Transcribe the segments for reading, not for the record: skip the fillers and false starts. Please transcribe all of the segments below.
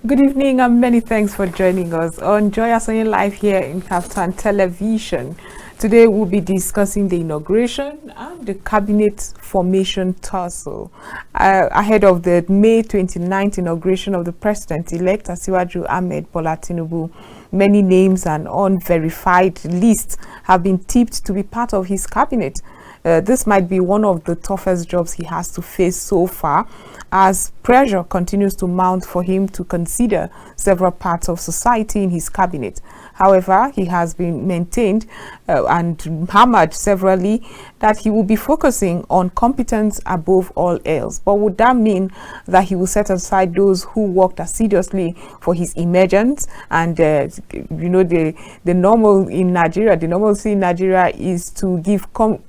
Good evening and many thanks for joining us on Joyasonyelive here in Kaftan television. Today we'll be discussing the inauguration and the cabinet formation tussle ahead of the May 29th inauguration of the president-elect Ahmed Bola Tinubu. Many names and unverified lists have been tipped to be part of his cabinet. This might be one of the toughest jobs he has to face so far, as pressure continues to mount for him to consider several parts of society in his cabinet. However, he has been maintained and hammered severally that he will be focusing on competence above all else. But would that mean that he will set aside those who worked assiduously for his emergence? And you know, the normal in Nigeria, the normalcy in Nigeria is to give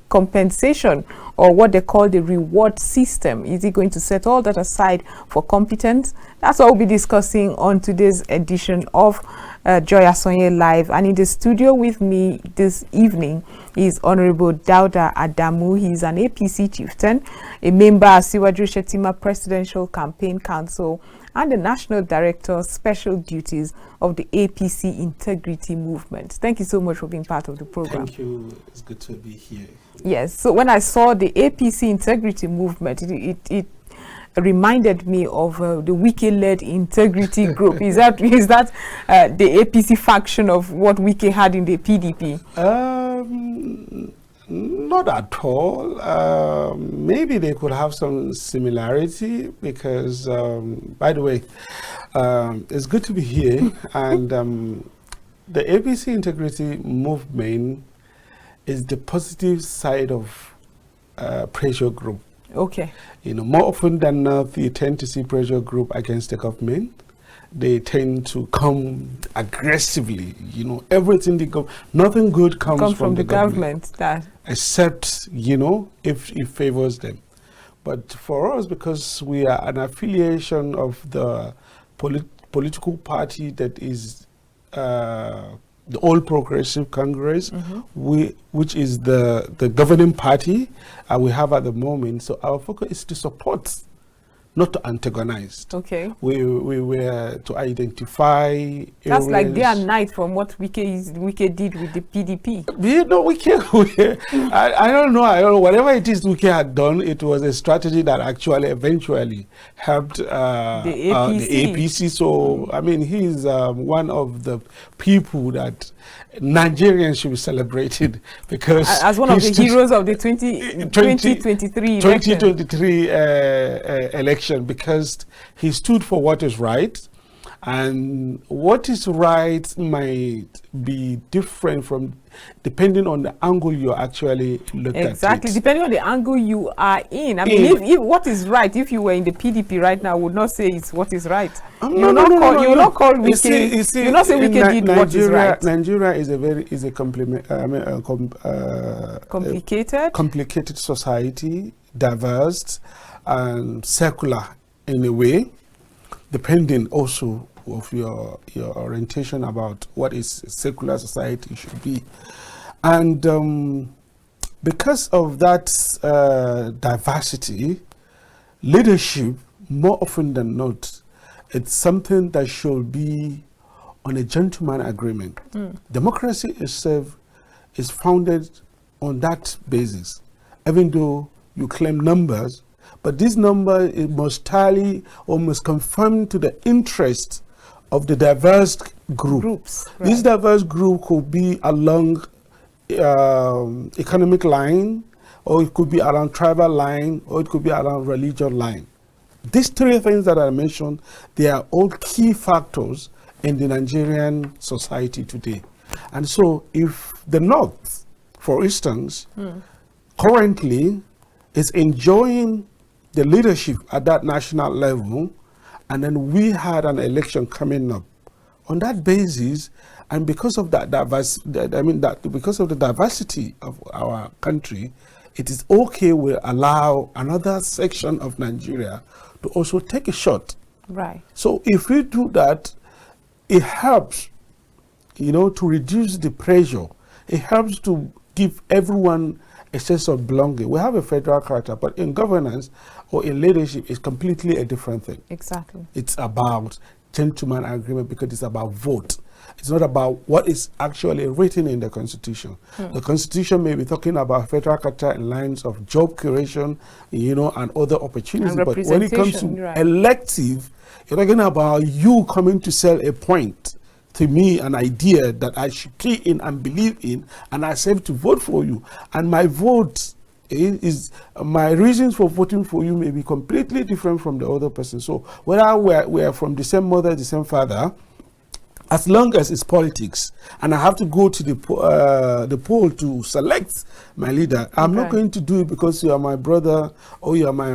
compensation, or what they call the reward system. Is he going to set all that aside for competence? That's what we'll be discussing on today's edition of Joyasonyelive. And in the studio with me this evening is Honorable Dauda Adamu. He's an APC chieftain, a member of Asiwaju Shetima Presidential Campaign Council, and the National Director, Special Duties of the APC Integrity Movement. Thank you so much for being part of the program. Thank you. It's good to be here. Yes. So when I saw the APC Integrity Movement, it reminded me of the Wike-led Integrity Group. Is that the APC faction of what Wike had in the PDP? Not at all. Maybe they could have some similarity because, by the way, it's good to be here. And the APC Integrity Movement is the positive side of pressure group. Okay. You know, more often than not, you tend to see pressure group against the government. They tend to come aggressively. You know, everything they go, nothing good comes from the government. Except, you know, if it favors them. But for us, because we are an affiliation of the political party that is the All Progressive Congress, which is the governing party we have at the moment. So our focus is to support, not to antagonize. Okay. We were to identify. That's areas. Like day and night from what Wike did with the PDP. You know, I don't know. Whatever it is Wike had done, it was a strategy that actually eventually helped the APC. So, I mean, he's one of the people that Nigerians should be celebrated, because as one of the heroes of the 2023 election, because he stood for what is right, and what is right might be different from depending on the angle you're actually looking at. Exactly, depending on the angle you are in. I mean, if what is right, if you were in the PDP right now, would not say it's what is right. You will not call Wike. You will not say Wike did what is right. Nigeria is a complicated society, diverse and secular in a way, depending also of your orientation about what is secular society should be. And because of that diversity, leadership, more often than not, it's something that should be on a gentleman agreement. Democracy itself is founded on that basis, even though you claim numbers, but this number, it must tally or must conform to the interest of the diverse groups. Right. This diverse group could be along economic line, or it could be around tribal line, or it could be around religious line. These three things that I mentioned, they are all key factors in the Nigerian society today. And so if the North, for instance, currently is enjoying the leadership at that national level, and then we had an election coming up on that basis, and because of that because of the diversity of our country, it is okay we allow another section of Nigeria to also take a shot. Right. So if we do that, it helps, you know, to reduce the pressure. It helps to give everyone a sense of belonging. We have a federal character, but in governance or in leadership, it's completely a different thing. Exactly. It's about gentleman agreement because it's about vote. It's not about what is actually written in the Constitution. The Constitution may be talking about federal character in lines of job creation, you know, and other opportunities. And but when it comes to elective, you're talking about you coming to sell a point to me, an idea that I should key in and believe in, and I accept to vote for you. And my vote is my reasons for voting for you may be completely different from the other person. So whether we're from the same mother, the same father, as long as it's politics, and I have to go to the poll to select my leader, I'm not going to do it because you are my brother or you are my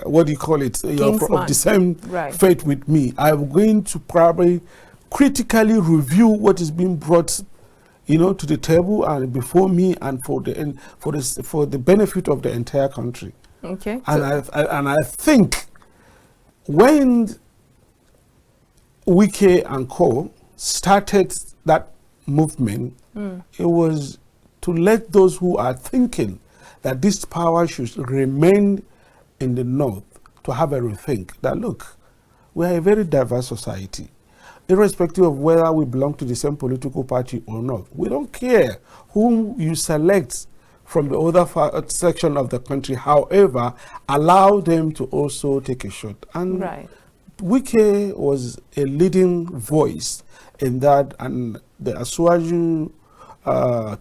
what do you call it? You're of the same faith with me. I'm going to probably critically review what is being brought, you know, to the table and before me, and for the benefit of the entire country. Okay. And I think when Wike and Co. started that movement, it was to let those who are thinking that this power should remain in the North to have a rethink that, look, we are a very diverse society. Irrespective of whether we belong to the same political party or not, we don't care whom you select from the other section of the country. However, allow them to also take a shot. And Wike was a leading voice in that, and the Asonye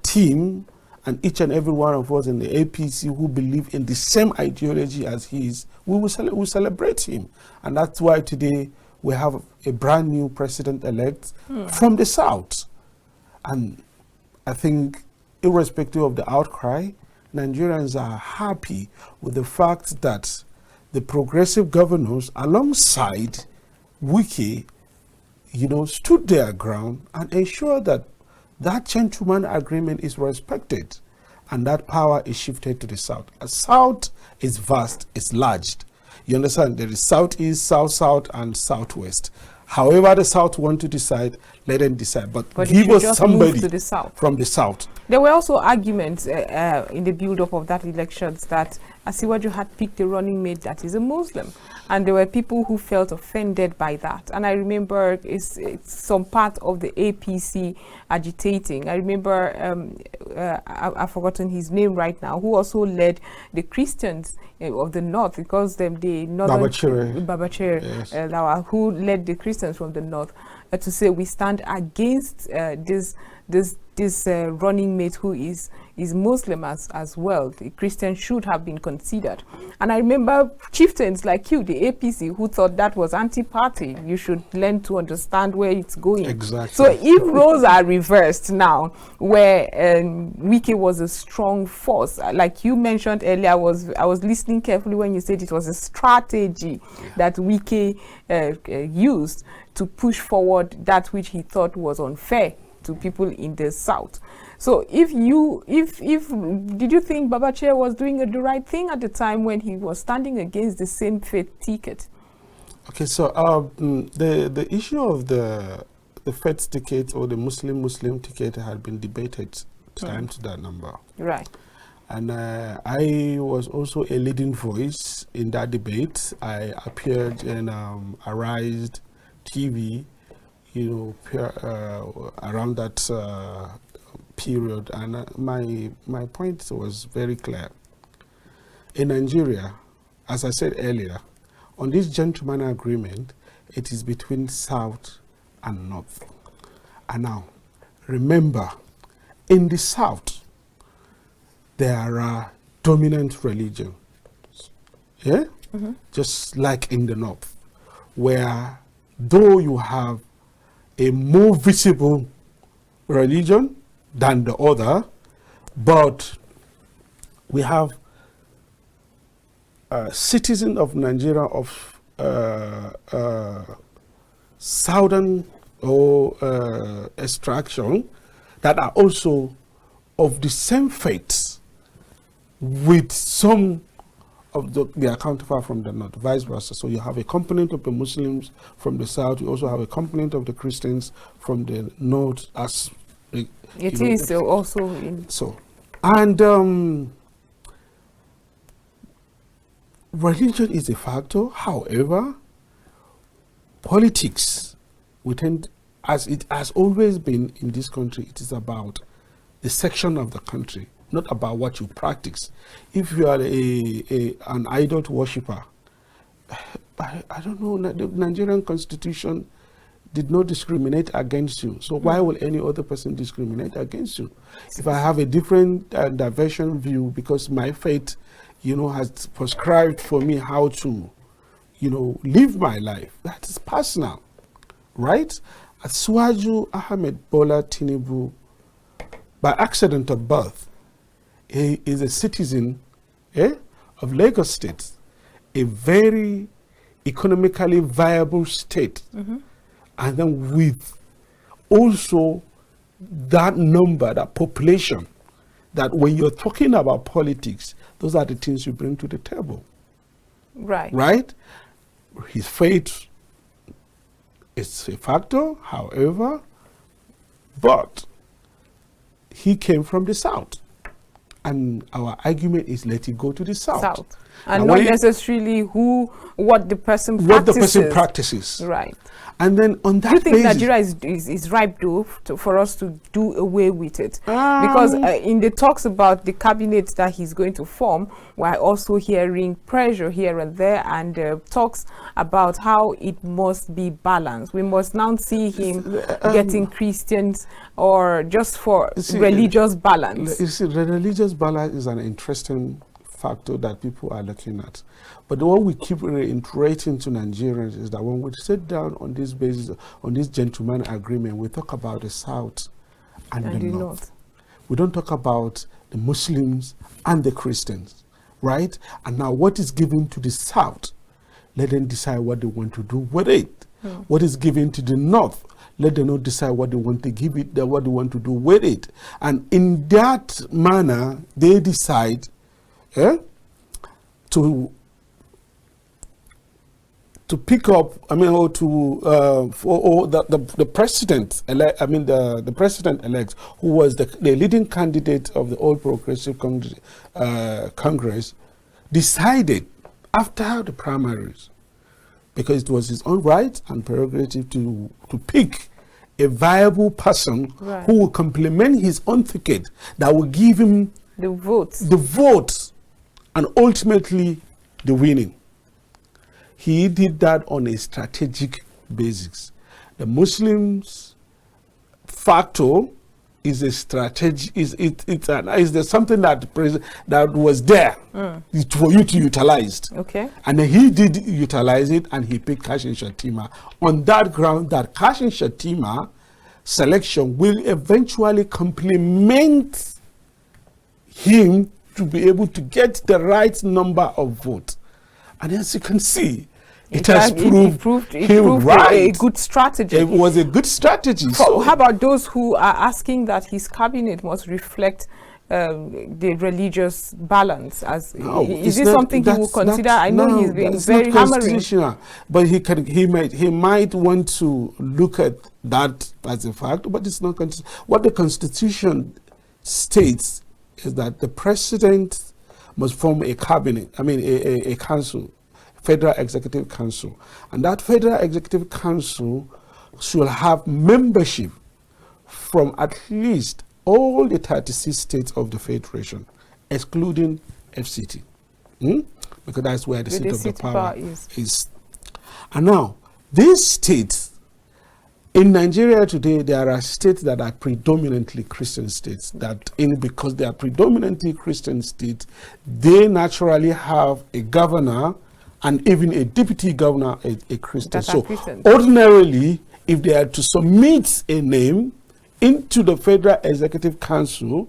team and each and every one of us in the APC who believe in the same ideology as his, we will celebrate him. And that's why today we have a brand new president-elect from the South. And I think irrespective of the outcry, Nigerians are happy with the fact that the progressive governors, alongside Wike, you know, stood their ground and ensured that that gentleman agreement is respected and that power is shifted to the South. The South is vast, it's large. You understand? There is Southeast, South-South, and Southwest. However the South want to decide, let them decide. But give us somebody to the South. From the South. There were also arguments in the build-up of that elections that Asiwaju had picked a running mate that is a Muslim. And there were people who felt offended by that. And I remember it's some part of the APC agitating. I remember, I've forgotten his name right now, who also led the Christians of the North, because the Northern Babachere, yes. Who led the Christians from the North to say we stand against this running mate who is Muslim as well. The Christians should have been considered. And I remember chieftains like you, the APC, who thought that was anti-party. You should learn to understand where it's going. Exactly. So if roles are reversed now, where Wike was a strong force, like you mentioned earlier, I was listening carefully when you said it was a strategy that Wike used to push forward that which he thought was unfair to people in the South. So did you think Babachere was doing the right thing at the time when he was standing against the same faith ticket? Okay, so the issue of the faith ticket or the Muslim ticket had been debated time to that number. Right. And I was also a leading voice in that debate. I appeared in Arise TV, you know, around that period, and my point was very clear. In Nigeria, as I said earlier, on this gentleman agreement, it is between South and North. And now, remember, in the South, there are dominant religions, yeah? Just like in the North, where though you have a more visible religion than the other, but we have citizens of Nigeria of southern or extraction that are also of the same faith with some of their counterpart from the North, vice versa. So you have a component of the Muslims from the South, you also have a component of the Christians from the North, as it is also in. So, and religion is a factor. However, politics, we tend, as it has always been in this country, it is about the section of the country, not about what you practice. If you are an idol worshipper, I don't know, the Nigerian constitution did not discriminate against you. So why will any other person discriminate against you? If I have a different diversion view because my faith, has prescribed for me how to, live my life, that is personal, right? Asuwaju Ahmed Bola Tinubu, by accident of birth, he is a citizen of Lagos State, a very economically viable state. And then with also that number, that population, that when you're talking about politics, those are the things you bring to the table. Right. Right? His faith is a factor, however, but he came from the South. And our argument is let it go to the South. And not necessarily what the person practices. What the person practices. Right. And then on that basis... Do you think basis, Nigeria is ripe, though, for us to do away with it? Because in the talks about the cabinet that he's going to form, we're also hearing pressure here and there, and talks about how it must be balanced. We must now see him getting Christians or just for religious balance. You see, the religious balance is an interesting factor that people are looking at. But what we keep reiterating to Nigerians is that when we sit down on this basis, on this gentleman agreement, we talk about the South and the North. We don't talk about the Muslims and the Christians, right? And now what is given to the South, let them decide what they want to do with it. What is given to the North, let them not decide what they want to give it, what they want to do with it. And in that manner, they decide to pick up, or to the president elect, the president elect, who was the leading candidate of the All Progressive Congress, decided after the primaries, because it was his own right and prerogative to pick a viable person who will complement his own ticket, that will give him the votes, and ultimately the winning. He did that on a strategic basis. The Muslims factor is a strategy. Is there something that was there for you to utilize? Okay. And then he did utilize it, and he picked Kashim Shettima on that ground that Kashim Shettima selection will eventually complement him to be able to get the right number of votes. And as you can see, it has proved him right. A good strategy. It was a good strategy. So how about those who are asking that his cabinet must reflect the religious balance? Is this something he will consider? I know he's been very hammering. But he might want to look at that as a fact, but it's not. What the Constitution states is that the president must form a cabinet, a council, Federal Executive Council. And that Federal Executive Council should have membership from at least all the 36 states of the Federation, excluding FCT. Because that's where the seat of the power is. And now, these states, in Nigeria today, there are states that are predominantly Christian states. Because they are predominantly Christian states, they naturally have a governor and even a deputy governor, a Christian. So ordinarily, if they are to submit a name into the Federal Executive Council,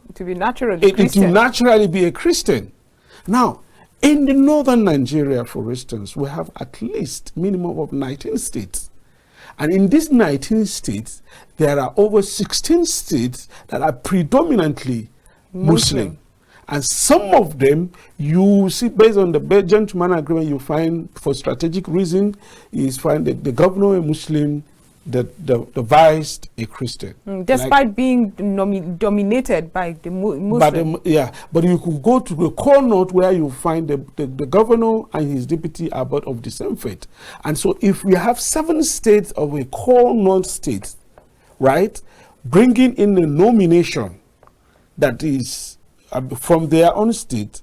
it will naturally be a Christian. Now, in the northern Nigeria, for instance, we have at least minimum of 19 states. And in these 19 states, there are over 16 states that are predominantly Muslim. And some of them, you see, based on the gentleman agreement, you find, for strategic reason, you find that the governor a Muslim, devised a Christian. Despite being dominated by the Muslim. But you could go to the core north where you find the governor and his deputy are both of the same faith. And so if we have 7 states of a core north state, right, bringing in a nomination that is from their own state,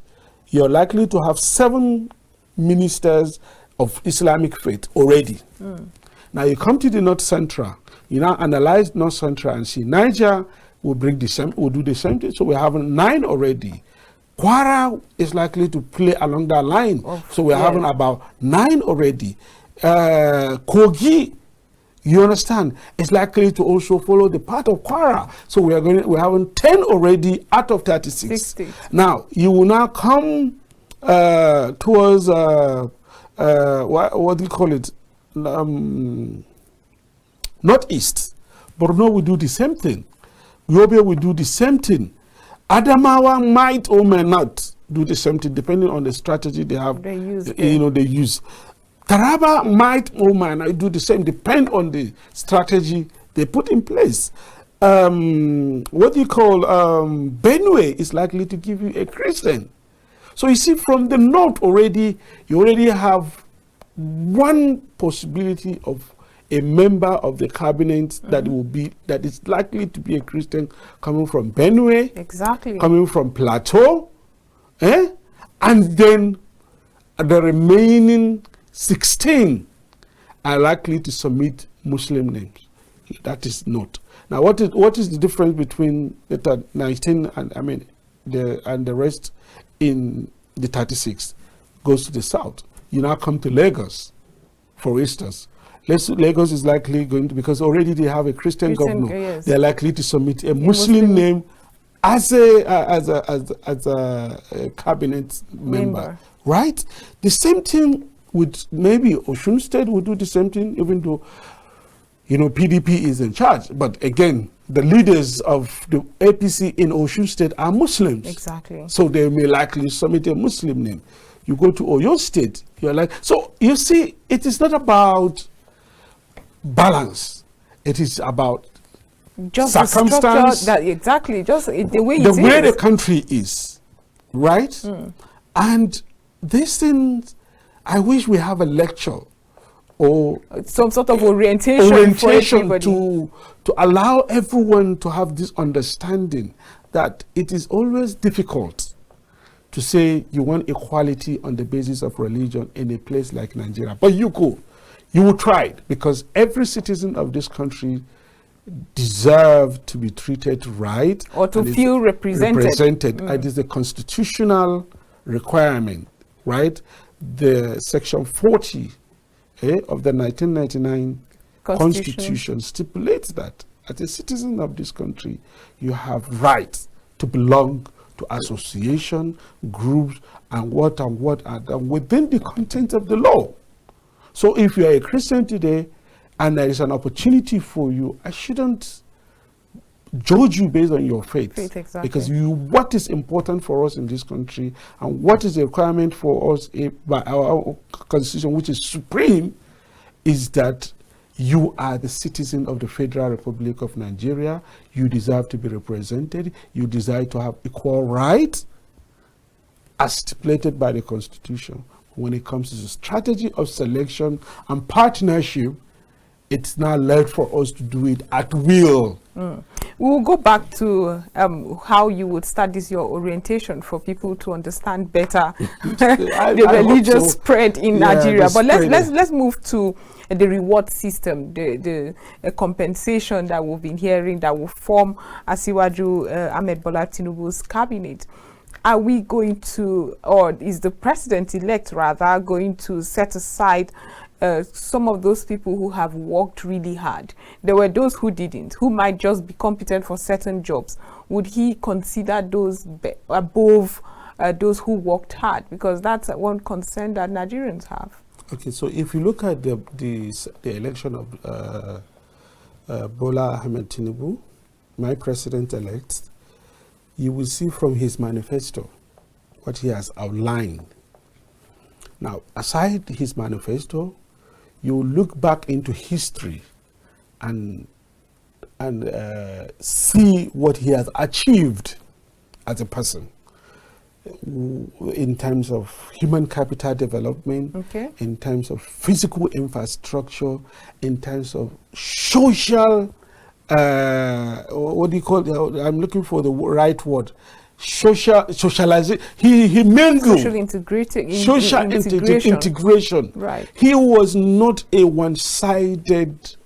you're likely to have 7 ministers of Islamic faith already. Now you come to the North Central, you now analyze North Central and see Niger will bring the same, will do the same thing. So we have 9 already. Kwara is likely to play along that line. So we're having about 9 already. Kogi, you understand, is likely to also follow the path of Kwara. So we're having 10 already out of 36. 60. Now you will now come towards what do you call it? Northeast. Borno will do the same thing. Yobe will do the same thing. Adamawa might or may not do the same thing depending on the strategy they have. They use. Taraba might or may not do the same, depend on the strategy they put in place. What do you call Benue is likely to give you a Christian. So you see, from the north already, you already have one possibility of a member of the cabinet that is likely to be a Christian, coming from Benue, coming from Plateau, and then the remaining 16 are likely to submit Muslim names. That is not. Now, what is the difference between the 19 and the rest in the 36? Goes to the south. You now come to Lagos, for instance. Lagos is likely going to, because already they have a Christian governor. Yes. They're likely to submit a Muslim name as a cabinet member, right? The same thing with maybe Osun State will do the same thing, even though PDP is in charge. But again, the leaders of the APC in Osun State are Muslims. Exactly. So they may likely submit a Muslim name. You go to Oyo State, you're like, so you see, it is not about balance. It is about just circumstance. Just the way the country is, right? And these things, I wish we have a lecture or some sort of orientation to allow everyone to have this understanding that it is always difficult to say you want equality on the basis of religion in a place like Nigeria. But you will try it, because every citizen of this country deserves to be treated right. Or to feel represented. It is a constitutional requirement, right? The section 40 of the 1999 Constitution stipulates that as a citizen of this country, you have rights to belong to association, groups, and what are done within the content of the law. So if you are a Christian today and there is an opportunity for you, I shouldn't judge you based on your faith. Exactly. Because what is important for us in this country and what is the requirement for us by our constitution, which is supreme, is that you are the citizen of the Federal Republic of Nigeria. You deserve to be represented. You deserve to have equal rights as stipulated by the Constitution. When it comes to the strategy of selection and partnership, it's now left for us to do it at will. We'll go back to how you would start this, your orientation, for people to understand better the religious spread in Nigeria. But let's move to the reward system, the compensation that we've been hearing that will form Asiwaju Ahmed Bola Tinubu's cabinet. Are we going to, or is the president-elect rather, going to set aside some of those people who have worked really hard? There were those who didn't, who might just be competent for certain jobs. Would he consider those above those who worked hard? Because that's one concern that Nigerians have. Okay, so if you look at the election of Bola Ahmed Tinubu, my president-elect, you will see from his manifesto what he has outlined. Now, aside his manifesto, you look back into history and see what he has achieved as a person in terms of human capital development, in terms of physical infrastructure, in terms of social, what do you call it? I'm looking for the right word. Socialization. He mingled. Social integration. Right. He was not a one-sided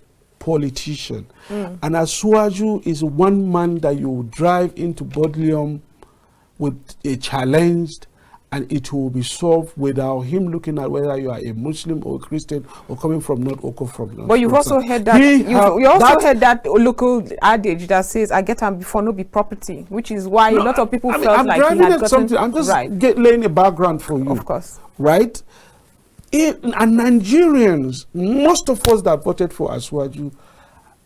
politician. And Asiwaju is one man that you drive into Bodleian with a challenge, and it will be solved without him looking at whether you are a Muslim or a Christian or coming from north or come from north. But you've also heard that you also heard that local adage that says, "I get him before no be property," which is why a lot of people felt like he had gotten. I'm just laying a background for you. Of course. Right? And Nigerians, most of us that voted for Asiwaju,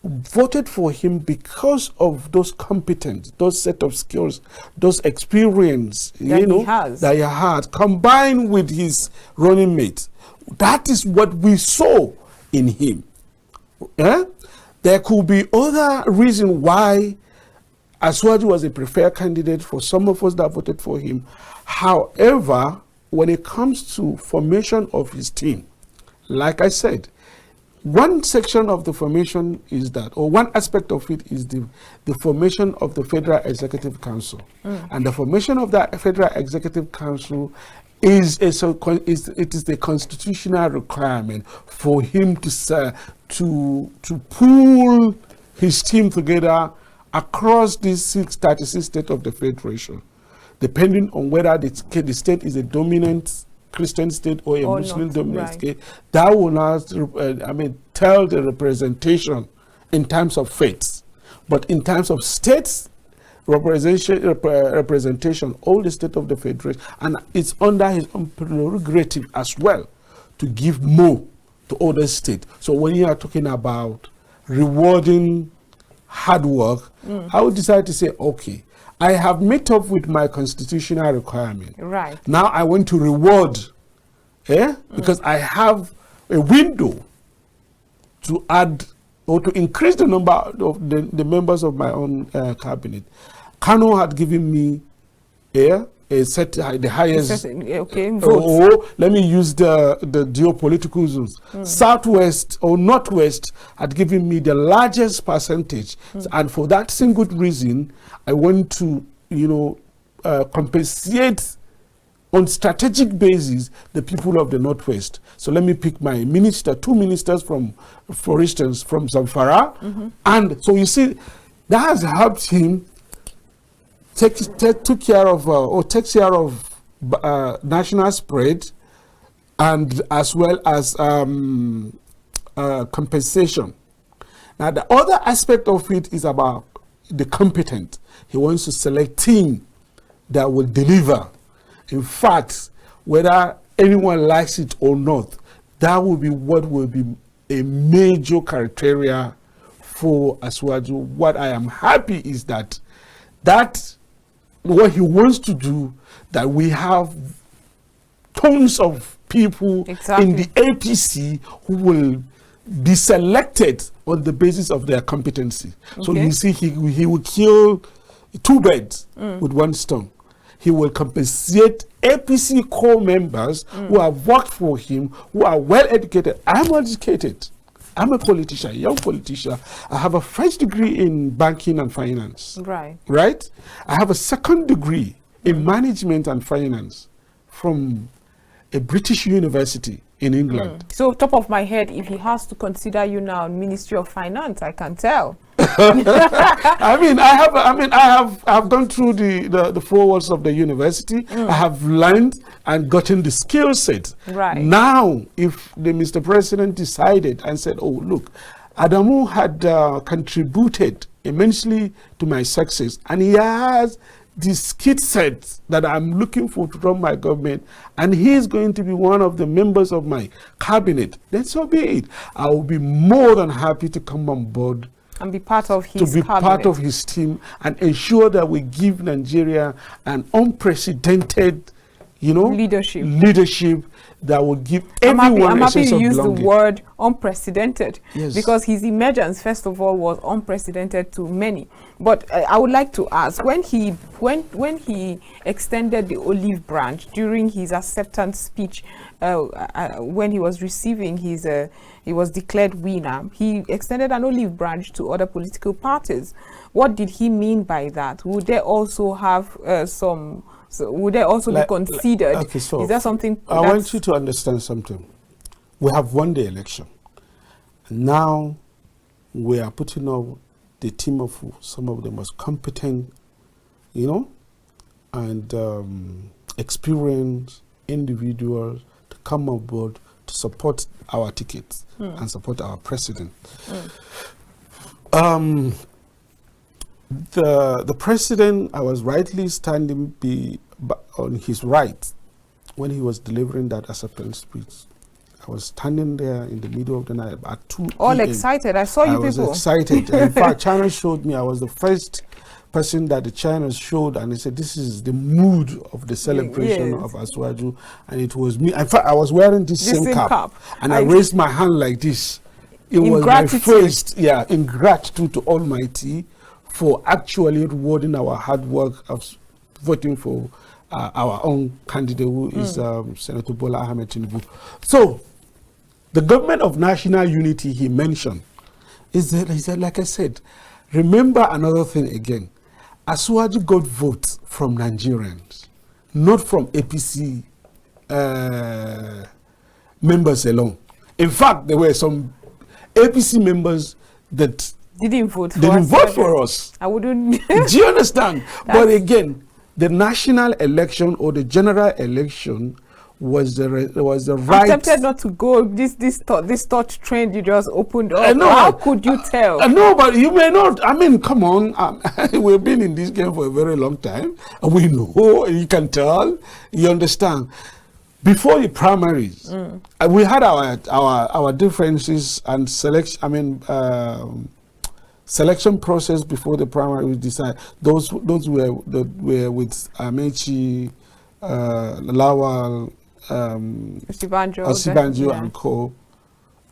voted for him because of those competence, those set of skills, those experience, that he had, combined with his running mate. That is what we saw in him. There could be other reason why Asiwaju was a preferred candidate for some of us that voted for him. However, when it comes to formation of his team, like I said, one section of the formation is that, or one aspect of it is the formation of the Federal Executive Council. And the formation of that Federal Executive Council is the constitutional requirement for him to pull his team together across these 36 states of the Federation, depending on whether the state is a dominant Christian state or a Muslim dominant state. That will not, tell the representation in terms of faiths. But in terms of states representation, all the state of the Federation, and it's under his own prerogative as well to give more to other states. So when you are talking about rewarding hard work, I would decide to say, okay, I have met up with my constitutional requirement. Right. Now I want to reward, because I have a window to add or to increase the number of the members of my own cabinet. Kano had given me the highest. Or let me use the geopolitical zones. Southwest or Northwest had given me the largest percentage, and for that single reason, I want to, compensate on strategic basis the people of the Northwest. So let me pick my two ministers for instance, from Zamfara, and so you see, that has helped him takes care of national spread, and as well as compensation. Now the other aspect of it is about the competent. He wants to select team that will deliver. In fact, whether anyone likes it or not, that will be what will be a major criteria for Asiwaju. What I am happy is that what he wants to do, that we have tons of people in the APC who will be selected on the basis of their competency. So you see, he will kill two birds with one stone. He will compensate APC core members who have worked for him, who are well educated. I'm educated. I'm a politician, a young politician. I have a first degree in banking and finance. Right? I have a second degree in management and finance from a British university in England. So top of my head, if he has to consider you now Ministry of Finance, I can tell. I have gone through the 4 walls of the university. I have learned and gotten the skill set. Right. Now, if the Mr. President decided and said, oh, look, Adamu had contributed immensely to my success, and he has the skill set that I'm looking for to run my government, and he is going to be one of the members of my cabinet, then so be it. I will be more than happy to come on board and be part of his part of his team and ensure that we give Nigeria an unprecedented, leadership that will give everyone I'm a happy sense you of used the belonging. word unprecedented, Yes. because his emergence, first of all, was unprecedented to many. But I would like to ask, when he extended the olive branch during his acceptance speech, when he was receiving his he was declared winner, he extended an olive branch to other political parties. What did he mean by that? Would they also have would they also be considered? Okay, so is there something I want you to understand something. We have won the election. Now we are putting up the team of some of the most competent, and experienced individuals to come on board to support our tickets and support our president. The president, I was rightly standing on his right when he was delivering that acceptance speech. I was standing there in the middle of the night at 2 all p.m. excited. I saw you I was people excited. In fact, China showed me. I was the first person that the China showed, and they said this is the mood of the celebration of Aswaju, and it was me. In fact, I was wearing this same cap, and I raised my hand like this. It was gratitude. My first, in gratitude to Almighty for actually rewarding our hard work of voting for our own candidate, who is Senator Bola, Ahmed, Tinubu. So, the government of national unity he mentioned is that, like I said, remember another thing again. Aswaju got votes from Nigerians, not from APC members alone. In fact, there were some APC members that didn't vote for us. I wouldn't. Do you understand? But again, the national election or the general election was the right. I'm tempted not to go. This thought trend you just opened up. No, how could you tell? No, but you may not. I mean, come on. We've been in this game for a very long time. We know. You can tell. You understand. Before the primaries, we had our differences and selection. I mean, selection process before the primary. We decide those were with Amechi, Lawal, Osibanjo and co.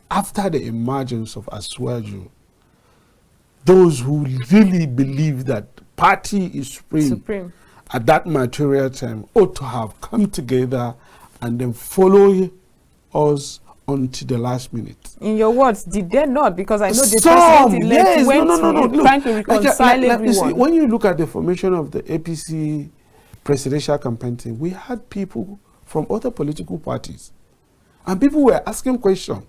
After the emergence of Aswaju, those who really believe that party is supreme at that material time ought to have come together and then follow us until the last minute. In your words, did they not? Because I know the president went trying to reconcile everyone. You see, when you look at the formation of the APC presidential campaign team, we had people from other political parties. And people were asking questions.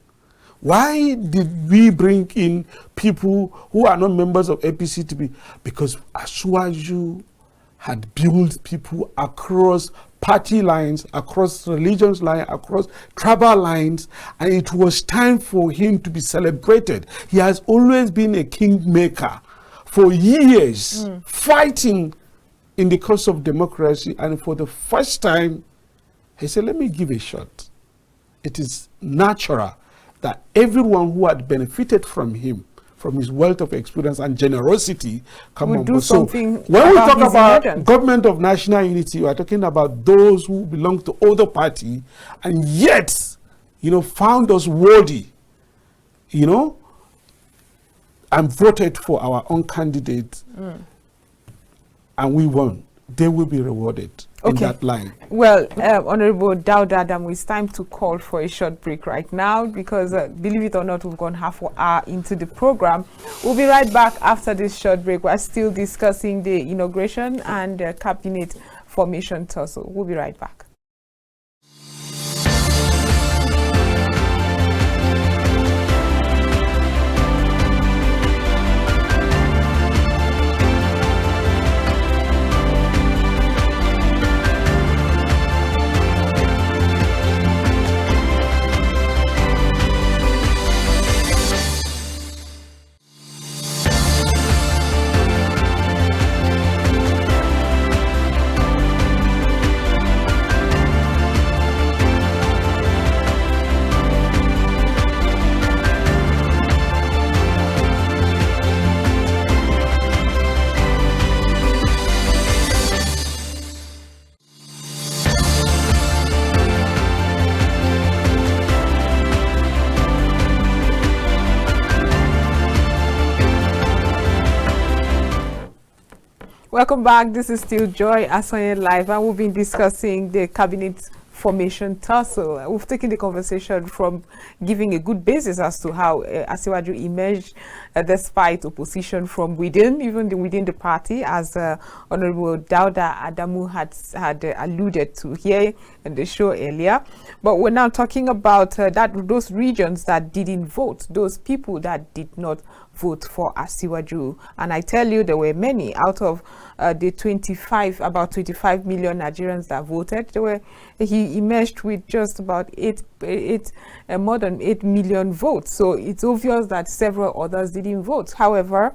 Why did we bring in people who are not members of APC to be? Because Aswaju had built people across party lines, across religions lines, across tribal lines, and it was time for him to be celebrated. He has always been a kingmaker for years, fighting in the cause of democracy, and for the first time, he said, let me give a shot. It is natural that everyone who had benefited from him, from his wealth of experience and generosity, come on board. So when we talk about government of national unity, we are talking about those who belong to other party and yet, found us worthy, and voted for our own candidate, and we won. They will be rewarded in that line. Well, Honorable Dauda Adamu, it's time to call for a short break right now because, believe it or not, we've gone half an hour into the program. We'll be right back after this short break. We're still discussing the inauguration and cabinet formation tussle. We'll be right back. Welcome back. This is still Joyasonyelive, and we've been discussing the cabinet formation tussle. We've taken the conversation from giving a good basis as to how Asiwaju emerged despite opposition from within, even within the party, as Honorable Dauda Adamu had alluded to here in the show earlier. But we're now talking about those regions that didn't vote, those people that did not vote for Asiwaju. And I tell you, there were many out of the about 25 million Nigerians that voted. He emerged with just about more than 8 million votes. So it's obvious that several others didn't vote. However,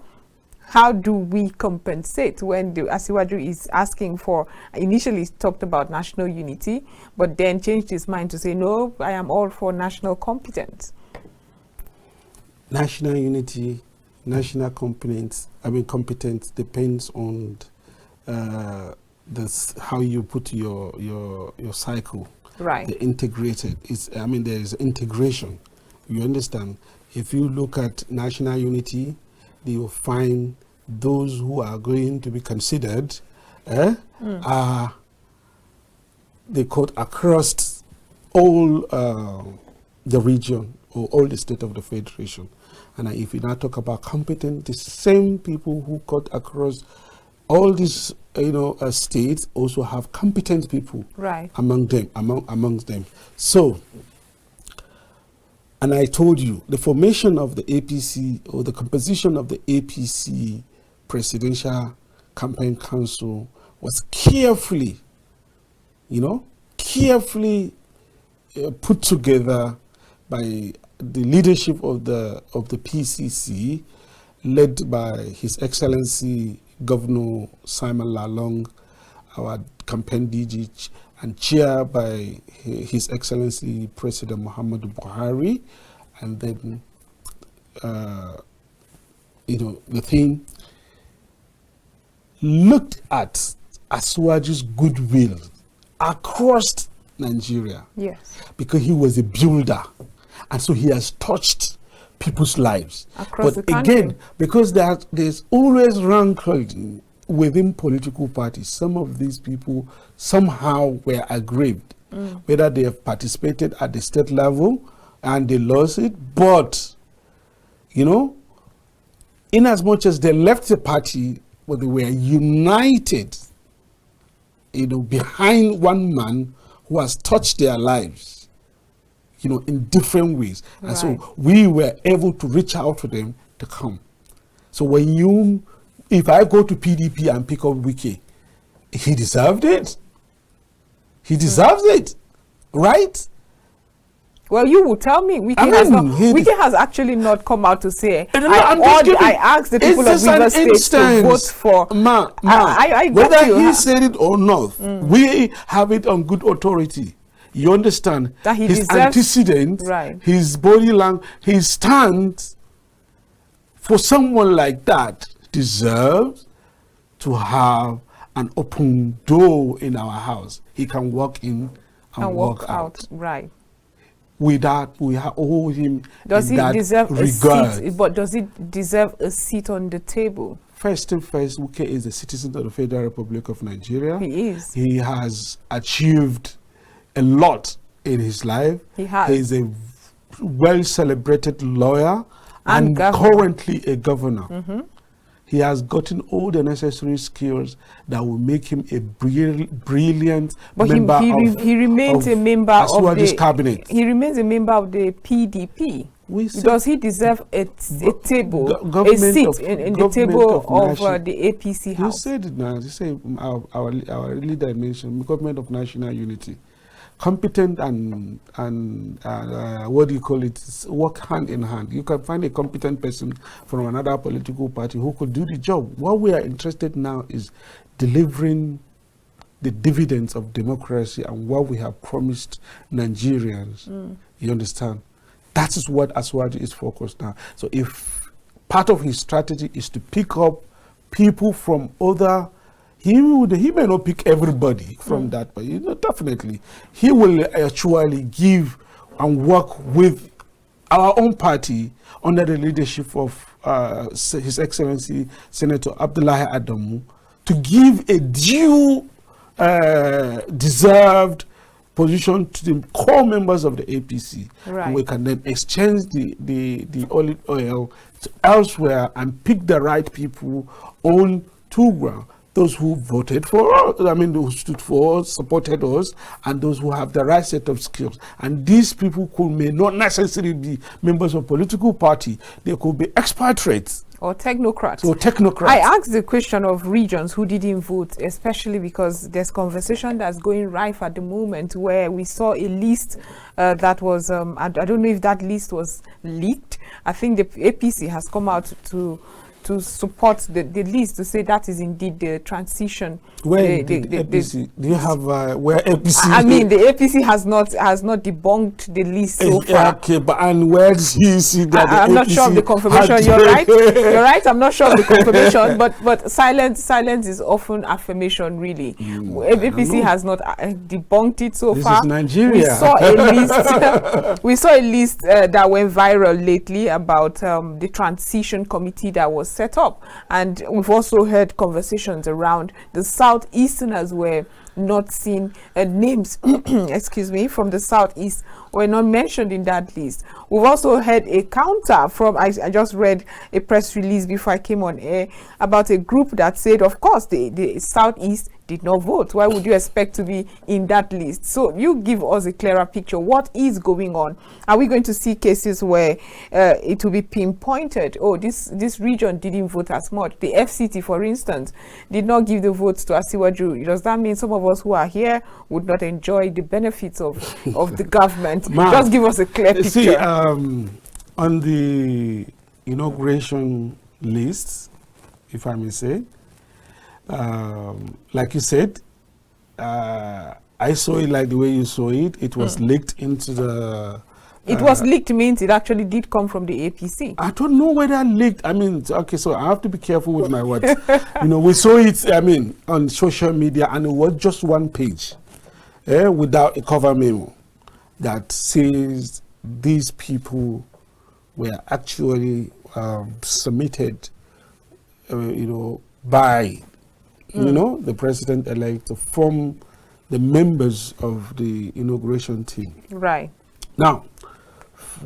how do we compensate when the Asiwaju is asking for, initially talked about national unity, but then changed his mind to say, no, I am all for national competence? National unity, national competence depends on how you put your cycle. Right. The integrated. There is integration. You understand? If you look at national unity, you will find those who are going to be considered are they quote across all the region or all the state of the federation. And if you now talk about competent, the same people who cut across all these states also have competent people amongst them. So, and I told you the formation of the APC or the composition of the APC Presidential Campaign Council was carefully put together by the leadership of the PCC, led by His Excellency Governor Simon Lalong, our campaign DG, and chaired by His Excellency President Muhammadu Buhari. And then, the thing looked at Asiwaju's goodwill across Nigeria. Yes. Because he was a builder. And so he has touched people's lives. Across but the country. Again, because there's always rancor within political parties, some of these people somehow were aggrieved, whether they have participated at the state level and they lost it, but, in as much as they left the party, but they were united, behind one man who has touched their lives, in different ways. Right. And so we were able to reach out to them to come. So if I go to PDP and pick up Wike, he deserved it. He deserves it, right? Well, you will tell me. Wike has actually not come out to say. I asked the people of Rivers State to vote for. Whether he said it or not, we have it on good authority. You understand? That he his antecedent, right. His body language, his stance, for someone like that deserves to have an open door in our house. He can walk in and walk out. Right. With that, we hold him. Does he deserve regard. A seat? But does he deserve a seat on the table? First and first, Wike is a citizen of the Federal Republic of Nigeria. He is. He has achieved a lot in his life. He has. He is a well-celebrated lawyer and currently a governor. He has gotten all the necessary skills that will make him a brilliant member he remains a member of the cabinet. He remains a member of the PDP. Does he deserve a table, a seat in the table of the APC house? You said it now. You say our leader mentioned government of national unity. Competent and what do you call it, work hand in hand. You can find a competent person from another political party who could do the job. What we are interested now is delivering the dividends of democracy and what we have promised Nigerians. You understand? That is what Asiwaju is focused on. So if part of his strategy is to pick up people from other, he may not pick everybody from that, but definitely he will actually give and work with our own party under the leadership of His Excellency Senator Abdullahi Adamu to give a due deserved position to the core members of the APC. Right. And we can then exchange the olive oil to elsewhere and pick the right people on two ground. Those who voted for us, I mean, who stood for us, supported us, and those who have the right set of skills. And these people may not necessarily be members of political party. They could be expatriates. Or technocrats. Or technocrats. I asked the question of regions who didn't vote, especially because there's conversation that's going rife at the moment where we saw a list that was, I don't know if that list was leaked. I think the APC has come out to support the list, to say that is indeed the transition. Where the APC? Do you have where APC? I mean, the APC has not debunked the list so far. Okay, but and where do you see that? I'm not sure of the confirmation. You're right. You're right. I'm not sure of the confirmation, but silence is often affirmation. Really, APC has not debunked it so far. This is Nigeria. We saw a list. We saw a list that went viral lately about the transition committee that was set up, and we've also heard conversations around the Southeasterners were not seen, names excuse me, from the Southeast were not mentioned in that list. We've also heard a counter from, I just read a press release before I came on air about a group that said, of course, the Southeast did not vote. Why would you expect to be in that list? So you give us a clearer picture. What is going on? Are we going to see cases where it will be pinpointed? Oh, this region didn't vote as much. The FCT, for instance, did not give the votes to Asiwaju. Does that mean some of us who are here would not enjoy the benefits of the government? Just give us a clear picture. See, on the inauguration list, if I may say, like you said, I saw it like the way you saw it. It was leaked into the... It was leaked means it actually did come from the APC. I don't know whether leaked. I mean, okay, so I have to be careful with my words. We saw it, I mean, on social media, and it was just one page without a cover memo that says these people were actually submitted, by the president-elect to form the members of the inauguration team. Right. Now,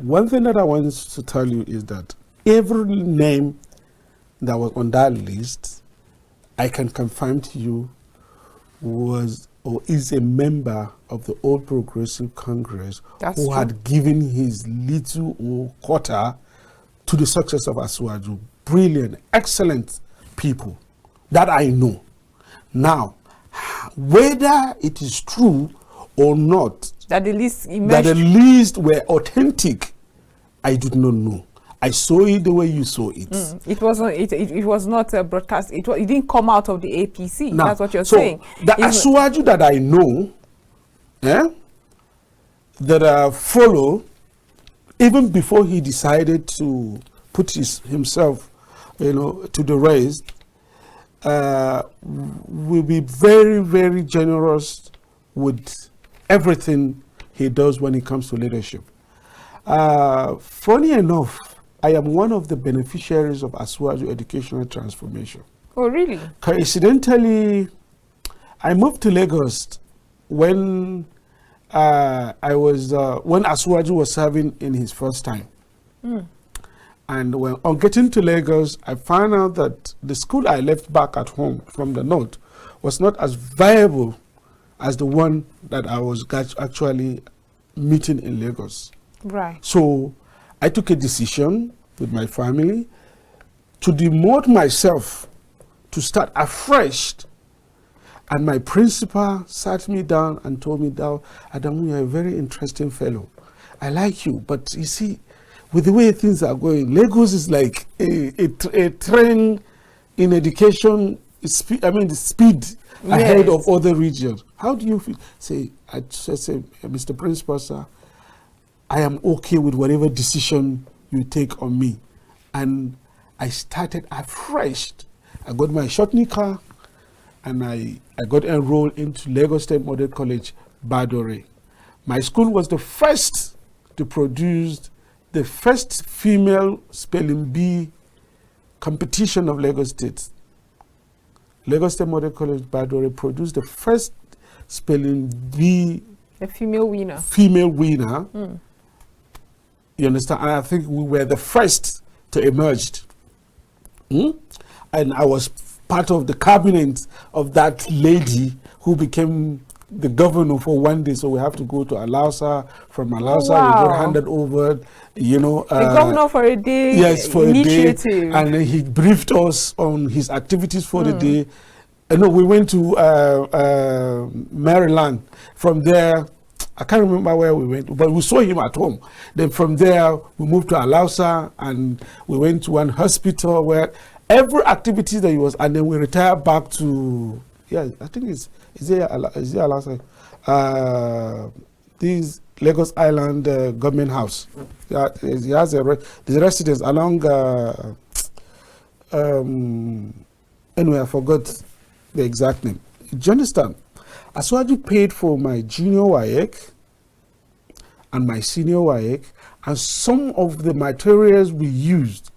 one thing that I want to tell you is that every name that was on that list, I can confirm to you, was or is a member of the All Progressive Congress who had given his little or quarter to the success of Asiwaju. Brilliant, excellent people that I know. Now, whether it is true or not, that the list were authentic, I did not know. I saw it the way you saw it. It wasn't. It was not broadcast. It didn't come out of the APC. Now, that's what you're saying. The Asiwaju that I know, that I follow, even before he decided to put himself, to the race, will be very, very generous with everything he does when it comes to leadership. Funny enough, I am one of the beneficiaries of Asiwaju educational transformation. Oh, really? Coincidentally, I moved to Lagos when when Asiwaju was serving in his first time. And on getting to Lagos, I found out that the school I left back at home from the north was not as viable as the one that I was actually meeting in Lagos. Right. So I took a decision with my family to demote myself, to start afresh. And my principal sat me down and told me, Adamu, you're a very interesting fellow. I like you, but you see, with the way things are going, Lagos is like a train in education, the speed ahead of other regions. How do you feel? I say, Mr. Principal, sir, I am okay with whatever decision you take on me. And I started afresh. I got my shortney car and I got enrolled into Lagos State Model College, Badore. My school was the first to produce the first female spelling bee competition of Lagos State. Lagos State Model College, Badore, produced the first spelling bee. A female winner. Female winner. You understand? And I think we were the first to emerge. And I was part of the cabinet of that lady who became the governor for one day. So we have to go to Alausa. From Alausa, we got handed over, you know. The governor for a day. Yes, for initiative. A day. And then he briefed us on his activities for the day. No, we went to Maryland. From there, I can't remember where we went, but we saw him at home. Then from there, we moved to Alausa, and we went to one hospital where every activity that he was, and then we retired back to, I think is it Alausa? This Lagos Island government house. Yeah, he has the residence along, anyway, I forgot the exact name. Do you understand? Aswaju paid for my junior WAEC and my senior WAEC, and some of the materials we used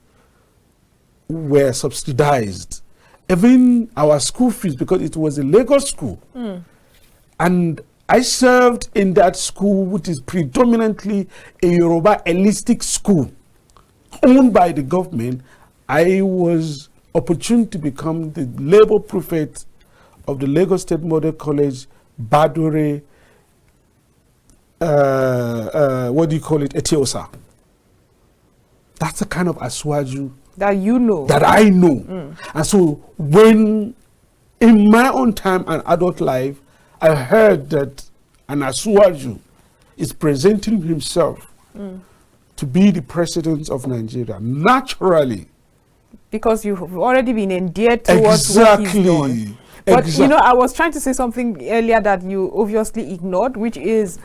were subsidized. Even our school fees, because it was a Lagos school. And I served in that school, which is predominantly a Yoruba elitistic school owned by the government. I was opportune to become the labor prefect of the Lagos State Model College, Badore, what do you call it, Etiosa. That's the kind of Aswaju that you know. That I know. And so when, in my own time and adult life, I heard that an Aswaju is presenting himself to be the president of Nigeria, naturally. Because you've already been endeared towards what he's done. But, you know, I was trying to say something earlier that you obviously ignored, which is,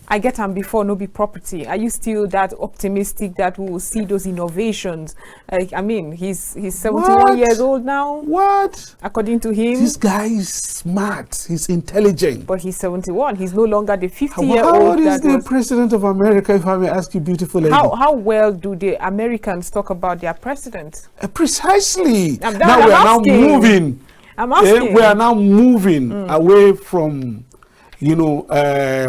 I get them before no be property. Are you still that optimistic that we will see those innovations? Like, I mean, he's 71 years old now. What? According to him. This guy is smart. He's intelligent. But he's 71. He's no longer the 50-year-old. How old is the president of America, if I may ask you, beautiful lady? How well do the Americans talk about their president? Precisely. Now we are now moving. I'm asking. We are now moving away from, you know,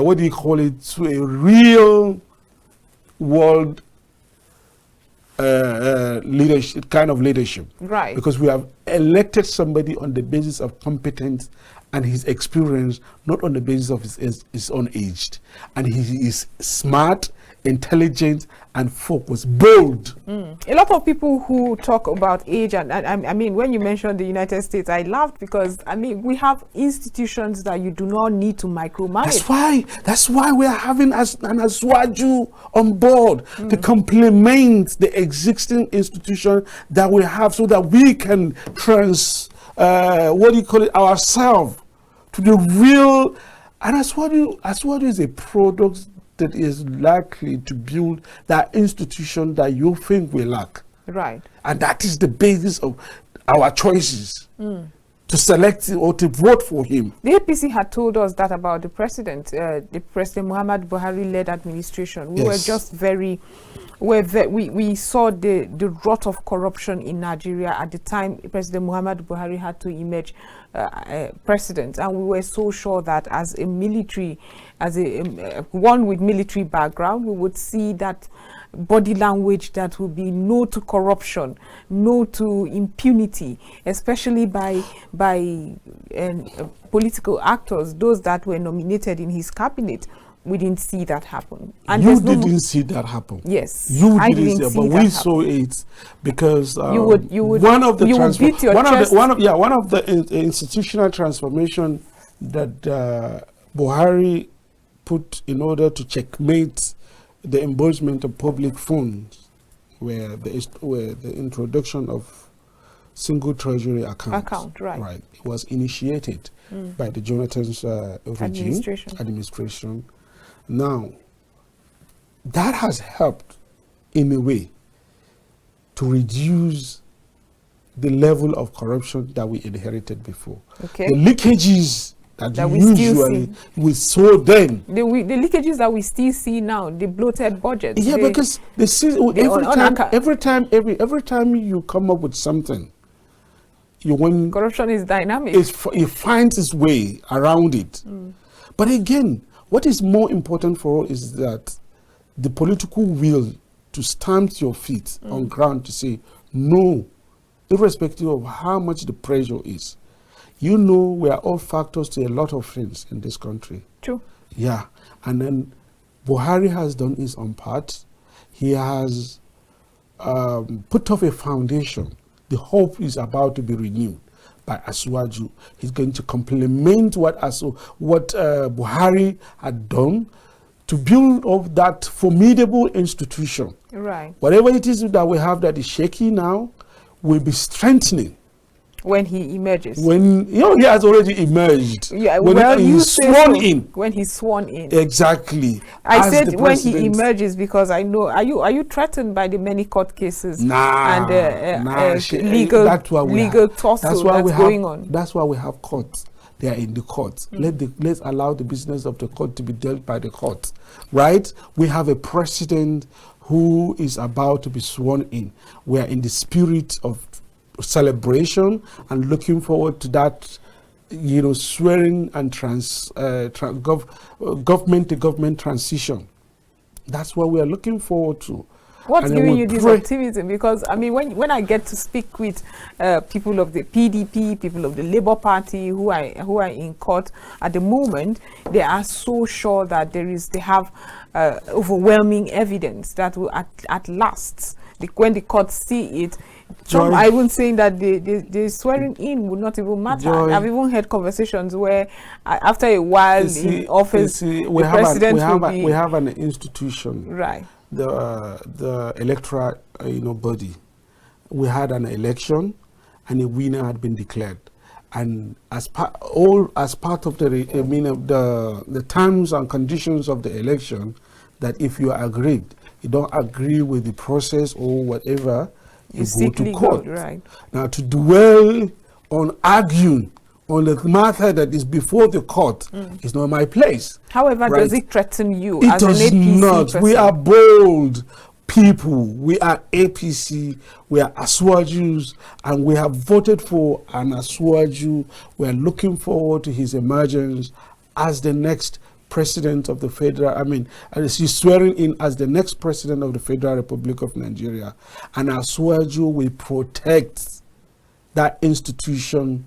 what do you call it, to a real world leadership, kind of leadership. Right. Because we have elected somebody on the basis of competence and his experience, not on the basis of his own age. And he is smart, intelligent, and focused, bold. A lot of people who talk about age, and I mean, when you mentioned the United States, I laughed because, I mean, we have institutions that you do not need to micromanage. That's why we are having an Aswaju on board to complement the existing institution that we have, so that we can ourselves to the real. And Aswaju is a product that is likely to build that institution that you think we lack. Right. And that is the basis of our choices to select or to vote for him. The APC had told us that about the president, the President Muhammad Buhari-led administration. We were just we saw the rot of corruption in Nigeria at the time President Muhammad Buhari had to emerge president, and we were so sure that as a military, one with military background, we would see that body language that will be no to corruption, no to impunity, especially by political actors, those that were nominated in his cabinet. We didn't see that happen. And you didn't see that happen. Yes, you didn't see it, but we saw it because one of the institutional transformation that Buhari put in order to checkmate the embezzlement of public funds were the introduction of single treasury account. Right. It was initiated by the Jonathan's administration. Now, that has helped in a way to reduce the level of corruption that we inherited before. Okay. The leakages that we usually saw then. The leakages that we still see now, the bloated budgets. Yeah, because every time you come up with something, when corruption is dynamic, it finds its way around it. But again, what is more important for us is that the political will to stamp your feet on ground to say no, irrespective of how much the pressure is. You know, we are all factors to a lot of things in this country. True. Yeah. And then Buhari has done his own part. He has put up a foundation. The hope is about to be renewed by Asiwaju. He's going to complement what Buhari had done to build up that formidable institution. Right. Whatever it is that we have that is shaky now will be strengthening. When he emerges. When he has already emerged. Yeah, when he's sworn in. When he's sworn in. Exactly. I said when he emerges because I know. Are you threatened by the many court cases and legal tussle that's going on? That's why we have courts. They are in the courts. Let's allow the business of the court to be dealt by the court, right? We have a president who is about to be sworn in. We are in the spirit of celebration and looking forward to that, swearing and government to government transition. That's what we are looking forward to. What's giving you this optimism? Because I mean, when I get to speak with people of the PDP, people of the Labour Party who are in court at the moment, they are so sure that they have overwhelming evidence that will at last, when the courts see it. Some are even saying that the swearing in would not even matter. I've even heard conversations where after a while in office, the president we have an institution, right? The electoral body. We had an election, and a winner had been declared, and as part of the terms and conditions of the election, that if you are aggrieved, you don't agree with the process or whatever, you go to court. Right. Now, to dwell on arguing on the matter that is before the court is not my place. However, right? Does it threaten you it as an APC not. person? We are bold people. We are APC. We are Asiwajus, and we have voted for an Asiwaju. We are looking forward to his emergence as the next president of the federal, as he's swearing in as the next president of the Federal Republic of Nigeria. And Asiwaju will protect that institution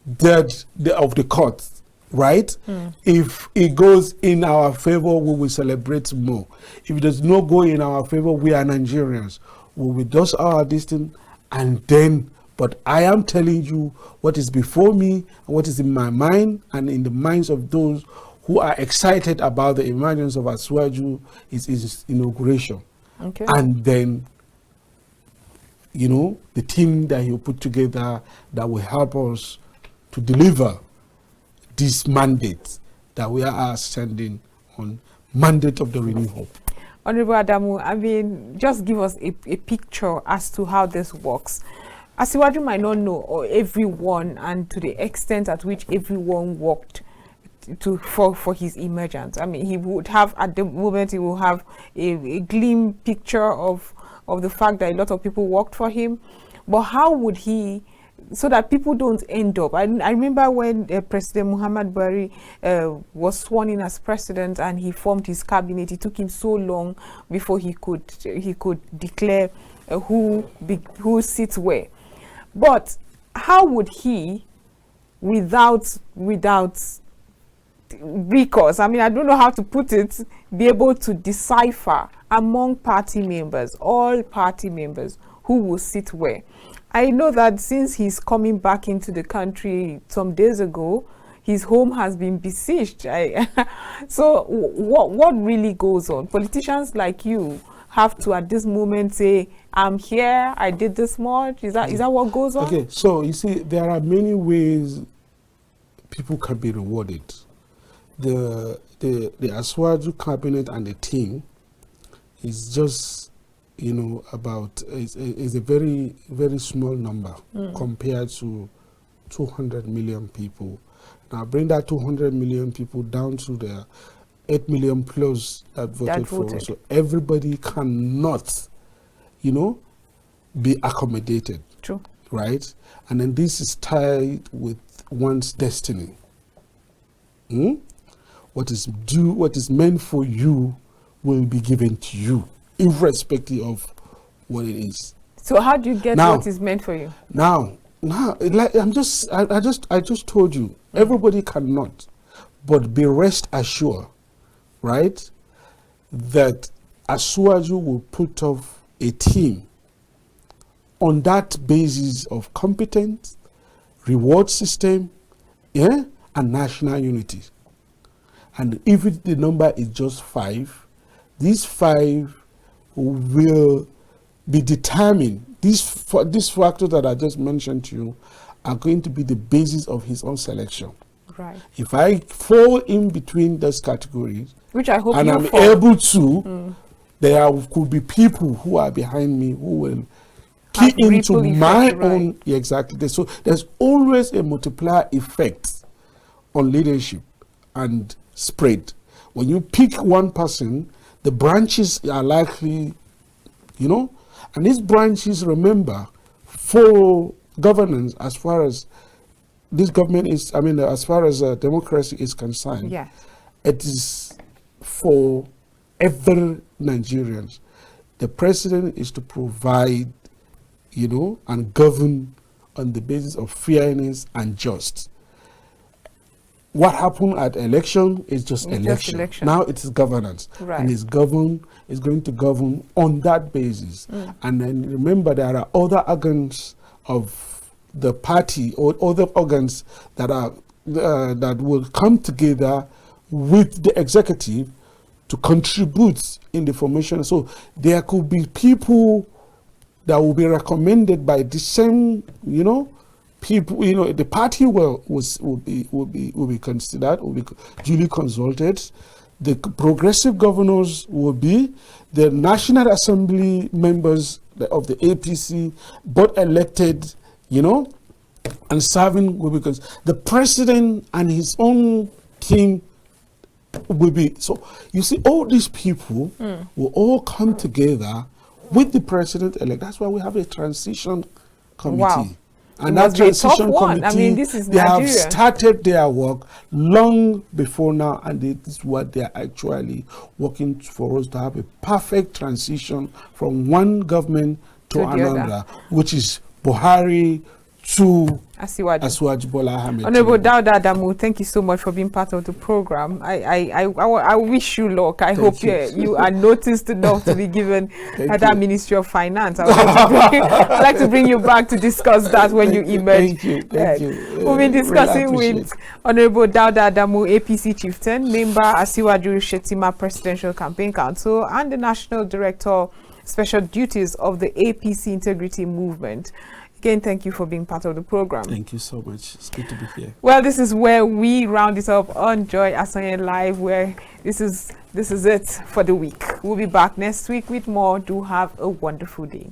of the court, right? If it goes in our favor, we will celebrate more. If it does not go in our favor, we are Nigerians. We will do our distance and then, but I am telling you what is before me and what is in my mind and in the minds of those who are excited about the emergence of Asiwaju is his inauguration. Okay. And then, the team that he'll put together that will help us to deliver this mandate that we are sending on, mandate of the renewed hope. Honorable Adamu, just give us a picture as to how this works. Asiwaju might not know, or everyone, and to the extent at which everyone worked for his emergence. He would have, at the moment, he will have a glimpse picture of the fact that a lot of people worked for him. But how would he, so that people don't end up? I remember when President Muhammad Buhari was sworn in as president and he formed his cabinet. It took him so long before he could declare who sits where. But how would he, without recourse, I don't know how to put it, be able to decipher among party members, all party members, who will sit where? I know that since he's coming back into the country some days ago, his home has been besieged. So what really goes on? Politicians like you have to, at this moment, say, I'm here, I did this much. Is that what goes on? Okay, so you see, there are many ways people can be rewarded. The Asiwaju cabinet and the team is just, about, is a very, very small number compared to 200 million people. Now bring that 200 million people down to the 8 million plus that voted for us. So everybody cannot, be accommodated. True. right? And then this is tied with one's destiny. What is meant for you will be given to you, irrespective of what it is. So how do you get now, what is meant for you? Now, like I just told you, everybody cannot, but be rest assured, right, that Asuwaju will put off a team on that basis of competence, reward system, yeah, and national unity. And if the number is just 5, these 5 will be determined. These factors that I just mentioned to you are going to be the basis of his own selection. Right. If I fall in between those categories, which I hope and you I'm fall. able to, there could be people who are behind me who will key into my own. Yeah, exactly. So there's always a multiplier effect on leadership and spread. When you pick one person, the branches are likely, you know, and these branches, remember, for governance, as far as this government is, as far as democracy is concerned, yeah, it is for every Nigerians. The president is to provide, you know, and govern on the basis of fairness and just. What happened at election is just election. Now it is governance, right, and is going to govern on that basis. And then remember, there are other organs of the party or other organs that are that will come together with the executive to contribute in the formation. So there could be people that will be recommended by the same, you know, people, you know, the party will be considered, will be duly consulted. The progressive governors will be the National Assembly members of the APC, both elected, you know, and serving will be, because the president and his own team will be. So you see, all these people will all come together with the president-elect. That's why we have a transition committee. Wow. And that transition committee, I mean, this is they Nigeria. have started their work long before now, and this is what they are actually working for us to have a perfect transition from one government to another, which is Buhari to Asiwaju Bola Ahmed. Honorable Dauda Adamu, thank you so much for being part of the program. I wish you luck. I hope you are noticed enough to be given that Ministry of Finance. I'd like to bring you back to discuss that when you emerge. Thank you. We've been discussing with Honorable Dauda Adamu, APC Chieftain, member Asiwaju Shetima Presidential Campaign Council, and the National Director, Special Duties of the APC Integrity Movement. Again, thank you for being part of the program. Thank you so much. It's good to be here. Well, this is where we round it up on Joyasonyelive, where this is it for the week. We'll be back next week with more. Do have a wonderful day.